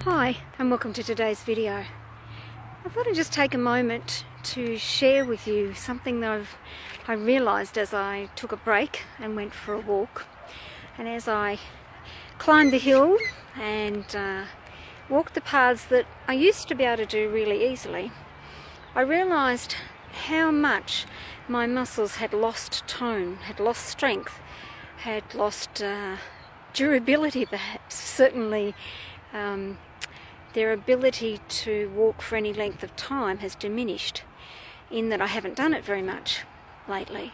Hi, and welcome to today's video. I thought I'd just take a moment to share with you something that I realised as I took a break and went for a walk. And as I climbed the hill and walked the paths that I used to be able to do really easily, I realised how much my muscles had lost tone, had lost strength, had lost durability perhaps, certainly. Their ability to walk for any length of time has diminished, in that I haven't done it very much lately.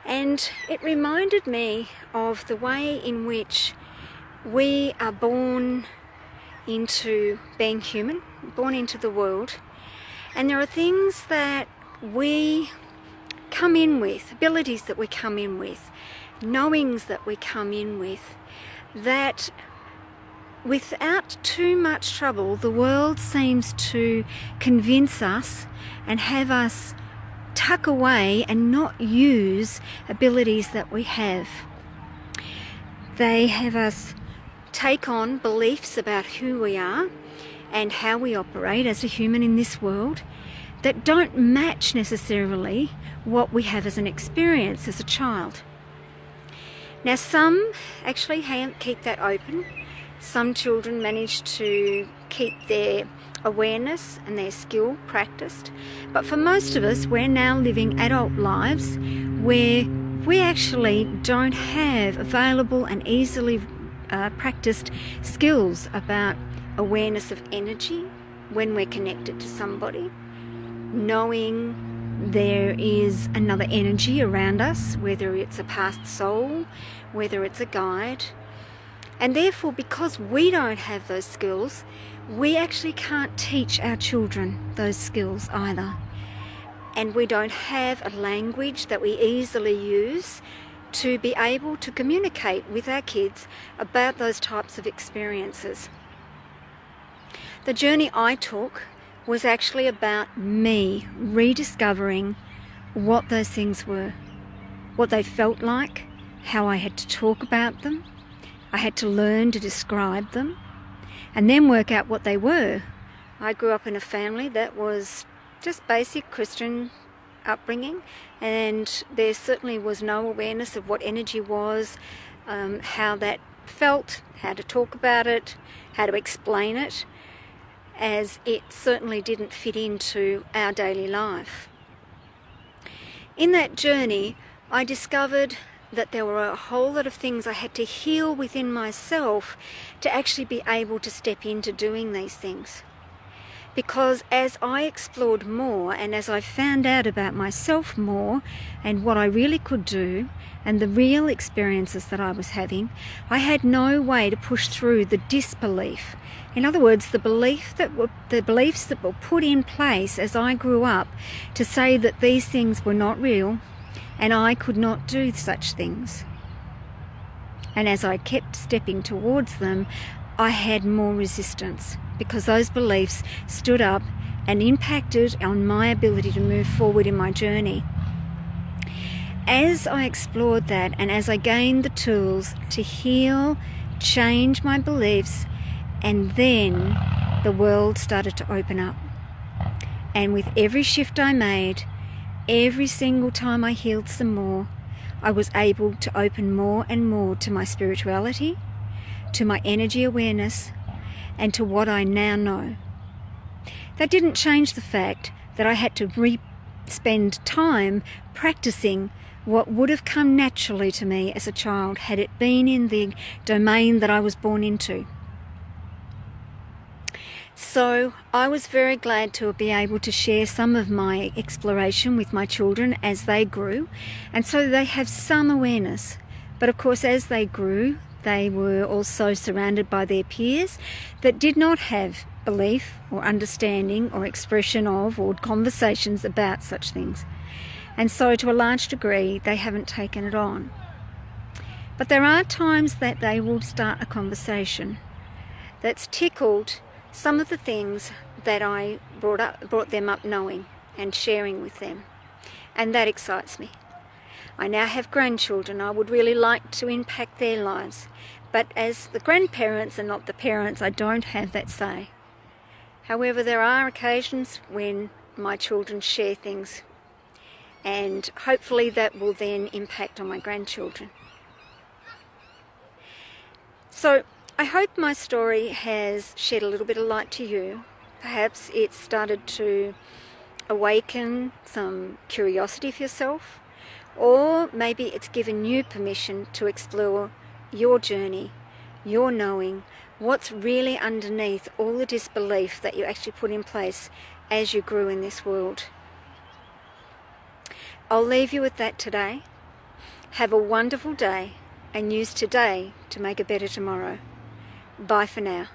And it reminded me of the way in which we are born into being human, born into the world, and there are things that we come in with, abilities that we come in with, knowings that we come in with, that without too much trouble, the world seems to convince us and have us tuck away and not use abilities that we have. They have us take on beliefs about who we are and how we operate as a human in this world that don't match necessarily what we have as an experience as a child. Now, some actually keep that open. Some children manage to keep their awareness and their skill practiced. But for most of us, we're now living adult lives where we actually don't have available and easily practiced skills about awareness of energy when we're connected to somebody, knowing there is another energy around us, whether it's a past soul, whether it's a guide. And therefore, because we don't have those skills, we actually can't teach our children those skills either. And we don't have a language that we easily use to be able to communicate with our kids about those types of experiences. The journey I took was actually about me rediscovering what those things were, what they felt like, how I had to talk about them. I had to learn to describe them and then work out what they were. I grew up in a family that was just basic Christian upbringing, and there certainly was no awareness of what energy was, how that felt, how to talk about it, how to explain it, as it certainly didn't fit into our daily life. In that journey, I discovered that there were a whole lot of things I had to heal within myself to actually be able to step into doing these things. Because as I explored more and as I found out about myself more and what I really could do and the real experiences that I was having, I had no way to push through the disbelief. In other words, the beliefs that were put in place as I grew up to say that these things were not real, and I could not do such things. And as I kept stepping towards them, I had more resistance because those beliefs stood up and impacted on my ability to move forward in my journey. As I explored that and as I gained the tools to heal, change my beliefs, and then the world started to open up. And with every shift I made, every single time I healed some more, I was able to open more and more to my spirituality, to my energy awareness, and to what I now know. That didn't change the fact that I had to spend time practicing what would have come naturally to me as a child had it been in the domain that I was born into. So I was very glad to be able to share some of my exploration with my children as they grew, and so they have some awareness. But of course, as they grew, they were also surrounded by their peers that did not have belief or understanding or expression of or conversations about such things. And so to a large degree, they haven't taken it on. But there are times that they will start a conversation that's tickled some of the things that I brought them up knowing and sharing with them. And that excites me. I now have grandchildren. I would really like to impact their lives. But as the grandparents and not the parents, I don't have that say. However, there are occasions when my children share things, and hopefully that will then impact on my grandchildren. So I hope my story has shed a little bit of light to you. Perhaps it's started to awaken some curiosity for yourself, or maybe it's given you permission to explore your journey, your knowing, what's really underneath all the disbelief that you actually put in place as you grew in this world. I'll leave you with that today. Have a wonderful day and use today to make a better tomorrow. Bye for now.